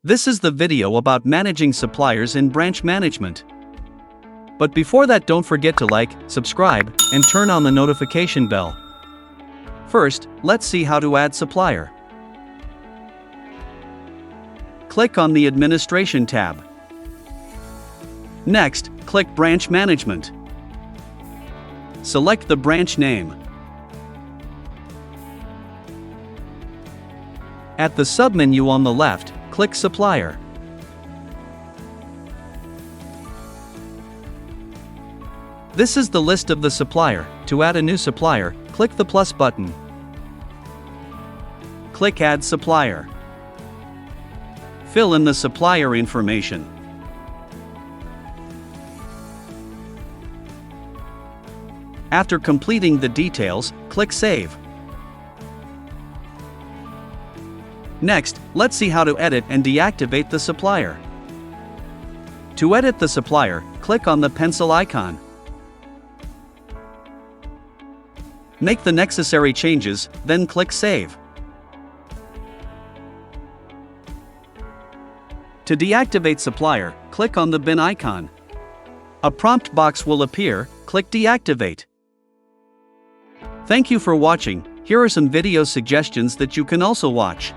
This is the video about managing suppliers in branch management. But before that, don't forget to like, subscribe, and turn on the notification bell. First, let's see how to add supplier. Click on the Administration tab. Next, click Branch Management. Select the branch name. At the submenu on the left, click Supplier. This is the list of the supplier. To add a new supplier, click the plus button. Click Add Supplier. Fill in the supplier information. After completing the details, click Save. Next, let's see how to edit and deactivate the supplier. To edit the supplier, click on the pencil icon. Make the necessary changes, then click Save. To deactivate supplier, click on the bin icon. A prompt box will appear, click Deactivate. Thank you for watching. Here are some video suggestions that you can also watch.